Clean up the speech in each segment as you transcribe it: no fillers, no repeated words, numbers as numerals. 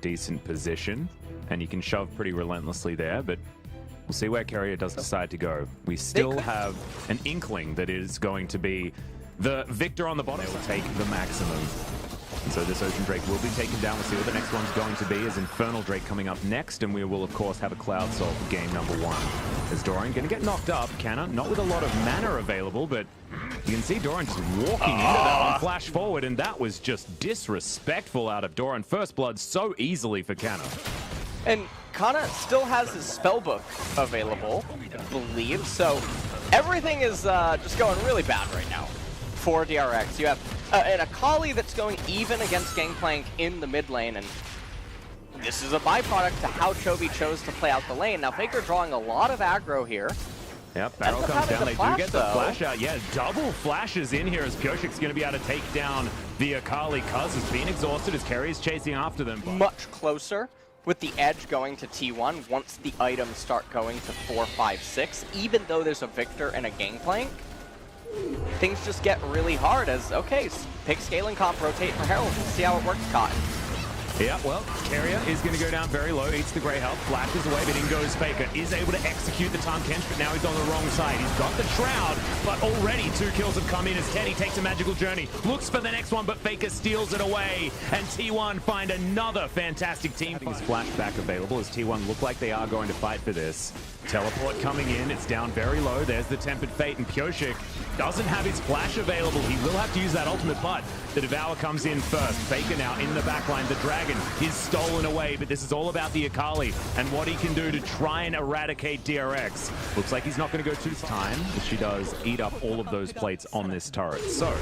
decent position, and you can shove pretty relentlessly there, but we'll see where Carrier does decide to go. We still have an inkling that it is going to be the victor on the bottom. They will take the maximum. And so this Ocean Drake will be taken down. We'll see what the next one's going to be. Is Infernal Drake coming up next, and we will, of course, have a Cloud Soul for game number 1. As Dorian going to get knocked up. Canna, not with a lot of mana available, but you can see Dorian just walking into that one, flash forward, and that was just disrespectful out of Dorian. First blood so easily for Canna. And Kana still has his spellbook available, I believe, so everything is just going really bad right now for DRX. You have an Akali that's going even against Gangplank in the mid lane, and this is a byproduct to how Chovy chose to play out the lane. Now Faker drawing a lot of aggro here. Yep, Barrel comes down. They do get the flash out. Yeah, double flashes in here as Pioshik's going to be able to take down the Akali. Cuz has been exhausted as Carrier's chasing after them. Much closer with the edge going to T1 once the items start going to 4, 5, 6. Even though there's a Victor and a Gangplank, things just get really hard as, okay, pick scaling comp, rotate for Herald, and see how it works, Cotton. Yeah, well, Carrier is going to go down very low, eats the Grey Health, flashes away, but in goes Faker. Is able to execute the Tahm Kench, but now he's on the wrong side. He's got the Shroud, but already 2 kills have come in as Teddy takes a magical journey. Looks for the next one, but Faker steals it away, and T1 find another fantastic team. His flashback available as T1 look like they are going to fight for this. Teleport coming in, it's down very low. There's the Tempered Fate, and Pioshik doesn't have his flash available. He will have to use that ultimate, but the Devour comes in first. Faker now in the backline. The Dragon is stolen away, but this is all about the Akali and what he can do to try and eradicate DRX. Looks like he's not going to go too time, as she does eat up all of those plates on this turret. So,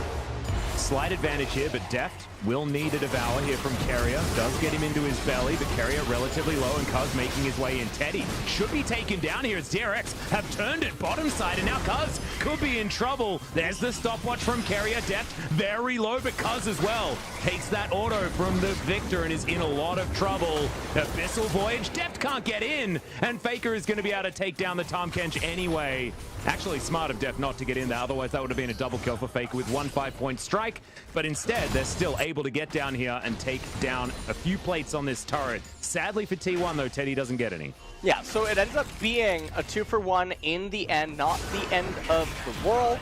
slight advantage here, but Deft will need a Devour here from Carrier. Does get him into his belly, but Carrier relatively low, and Cuz making his way in. Teddy should be taken down here as DRX have turned it bottom side, and now Cuz could be in trouble. There's the stopwatch from Carrier. Deft very low, but Cuz as well takes that auto from the Victor and is in a lot of trouble. Abyssal Voyage, Deft can't get in, and Faker is going to be able to take down the Tahm Kench anyway. Actually smart of Deft not to get in there, otherwise that would have been a double kill for Faker with 1 5-point strike, but instead they're still able to get down here and take down a few plates on this turret. Sadly for T1 though, Teddy doesn't get any. Yeah, so it ends up being a 2-for-1 in the end, not the end of the world,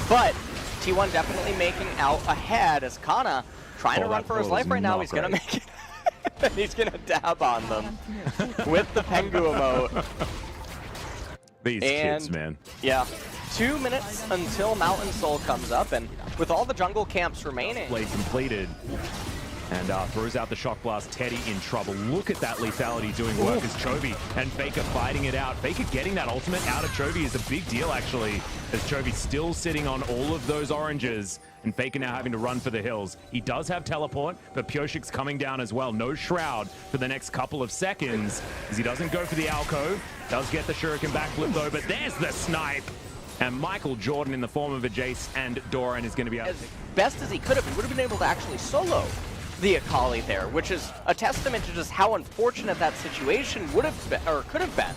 but T1 definitely making out ahead as Kana trying to run for his life right now. He's gonna make it. He's gonna dab on them with the Pengu emote. These kids, man. Yeah, 2 minutes until Mountain Soul comes up, and with all the jungle camps remaining. Play completed. And throws out the Shock Blast. Teddy in trouble. Look at that lethality doing work as Chovy and Faker fighting it out. Faker getting that ultimate out of Chovy is a big deal, actually, as Chovy still sitting on all of those oranges, and Faker now having to run for the hills. He does have teleport, but Pioshik's coming down as well. No Shroud for the next couple of seconds, as he doesn't go for the alcove. Does get the Shuriken backflip though, but there's the snipe. And Michael Jordan in the form of a Jace and Doran is going to be out. As best as he could have, he would have been able to actually solo the Akali there, which is a testament to just how unfortunate that situation would have been, or could have been,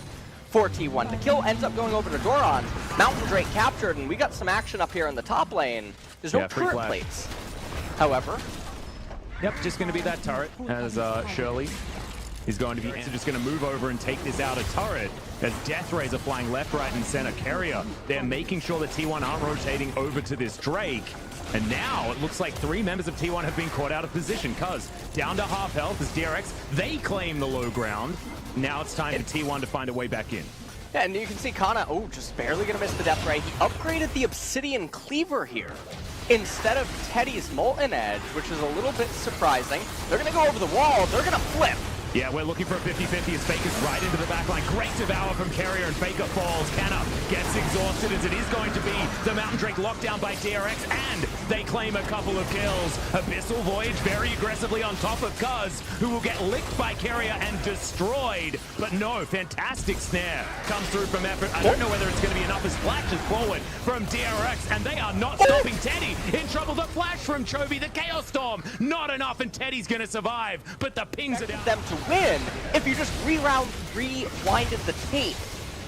for T1. The kill ends up going over to Doran. Mountain Drake captured, and we got some action up here in the top lane. There's no turret plates, however. Yep, just going to be that turret as Shirley is going to be just going to move over and take this out of turret as Death Rays are flying left, right, and center. Carrier, they're making sure that T1 aren't rotating over to this Drake. And now it looks like 3 members of T1 have been caught out of position, Cuz down to half health as DRX, they claim the low ground. Now it's time for T1 to find a way back in. Yeah, and you can see Kana, just barely gonna miss the Death Ray. He upgraded the Obsidian Cleaver here instead of Teddy's Molten Edge, which is a little bit surprising. They're gonna go over the wall, they're gonna flip. Yeah, we're looking for a 50-50 as Faker's right into the backline. Great Devour from Carrier, and Faker falls. Canna gets exhausted as it is going to be the Mountain Drake locked down by DRX, and they claim a couple of kills. Abyssal Voyage very aggressively on top of Cuz, who will get licked by Carrier and destroyed. But no, fantastic snare comes through from Effort. I don't know whether it's going to be enough as flashes forward from DRX, and they are not stopping Teddy. In trouble, the flash from Chovy, the Chaos Storm, not enough, and Teddy's going to survive, but the pings are down. Them to win if you just rewinded the tape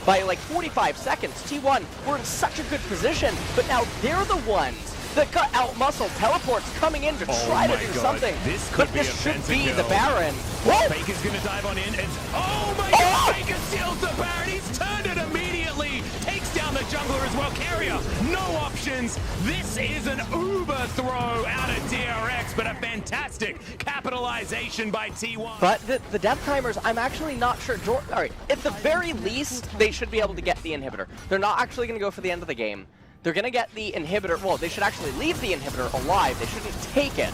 by like 45 seconds. T1 were in such a good position, but now they're the ones The cut out muscle teleports coming in to try to do something. This But could be this should be kill. the Baron. Whoa! Faker's gonna dive on in and oh my god, Faker steals the Baron. He's turned it immediately. Takes down the jungler as well. Carrier, no options. This is an uber throw out of DRX, but a fantastic capitalization by T1. But the death timers, I'm actually not sure. All right, at the very least, they should be able to get the inhibitor. They're not actually going to go for the end of the game. They're going to get the inhibitor. Well, they should actually leave the inhibitor alive. They shouldn't take it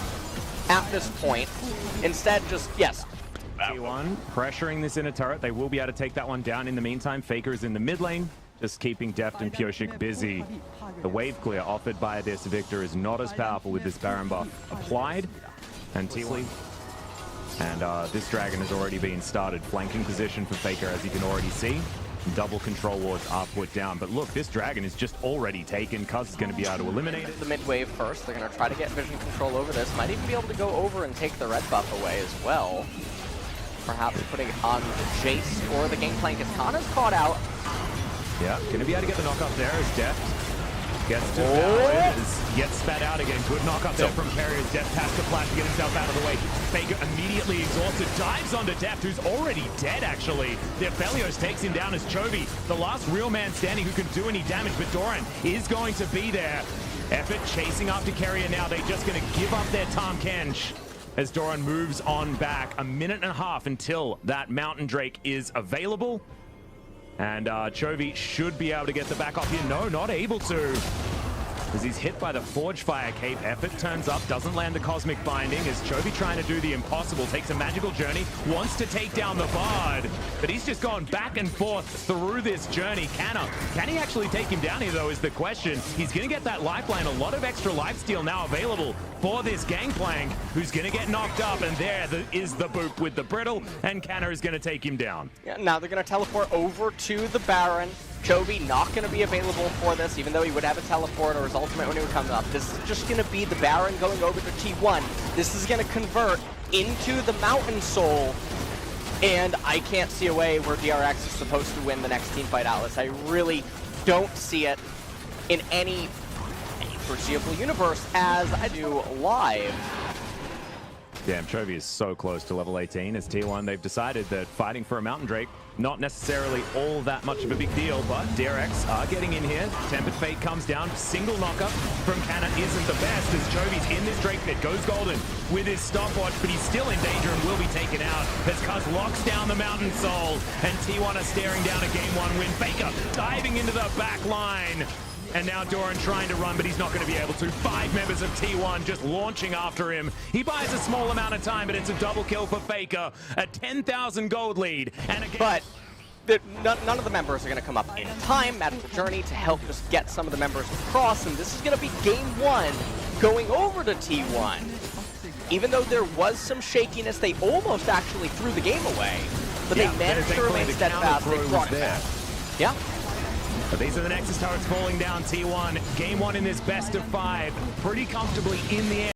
at this point. Instead, just, yes. T1 pressuring this inner turret. They will be able to take that one down. In the meantime, Faker is in the mid lane, just keeping Deft and Pyoshik busy. The wave clear offered by this Victor is not as powerful with this Baron buff applied. And T1. And this dragon has already been started. Flanking position for Faker, as you can already see. Double control wards are put down. But look, this dragon is just already taken. Cuz is going to be able to eliminate it. The mid wave first. They're going to try to get vision control over this. Might even be able to go over and take the red buff away as well. Perhaps putting it on the Jace or the Gangplank as Kana's caught out. Yeah, going to be able to get the knock up there as Deft gets to gets spat out again. Good knock up there from Carrier. Deft has to flash to get himself out of the way. Faker immediately exhausted, dives onto Deft, who's already dead actually. Defelios takes him down as Chovy, the last real man standing who can do any damage, but Doran is going to be there. Effort chasing after Carrier now. They're just going to give up their Tahm Kench as Doran moves on back. A minute and a half until that Mountain Drake is available. And Chovy should be able to get the back off here. No, not able to. As he's hit by the Forge Fire Cape. Effort turns up, doesn't land the Cosmic Binding. As Chovy trying to do the impossible, takes a magical journey, wants to take down the Bard. But he's just gone back and forth through this journey. Can he actually take him down here, though, is the question. He's going to get that lifeline. A lot of extra lifesteal now available for this Gangplank, who's going to get knocked up. And there is the boop with the Brittle, and Canna is going to take him down. Yeah, now they're going to teleport over to the Baron. Chovy not going to be available for this, even though he would have a teleport or his ultimate when he would come up. This is just going to be the Baron going over to T1. This is going to convert into the Mountain Soul. And I can't see a way where DRX is supposed to win the next Teamfight Atlas. I really don't see it in any foreseeable universe as I do live. Damn, Chovy is so close to level 18. As T1, they've decided that fighting for a Mountain Drake, not necessarily all that much of a big deal, but DRX are getting in here. Tempered Fate comes down. Single knockup from Canna isn't the best as Chovy's in this Drake pit. Goes golden with his stopwatch, but he's still in danger and will be taken out as Cuz locks down the Mountain Soul. And T1 are staring down a game one win. Faker diving into the back line. And now Doran trying to run, but he's not going to be able to. 5 members of T1 just launching after him. He buys a small amount of time, but it's a double kill for Faker. A 10,000 gold lead. And again, but none of the members are going to come up in time. Magical Journey to help just get some of the members across. And this is going to be game 1 going over to T1. Even though there was some shakiness, they almost actually threw the game away. But they managed to remain steadfast. They brought it back. Yeah. But these are the Nexus turrets falling down. T1, game 1 in this best of 5, pretty comfortably in the air.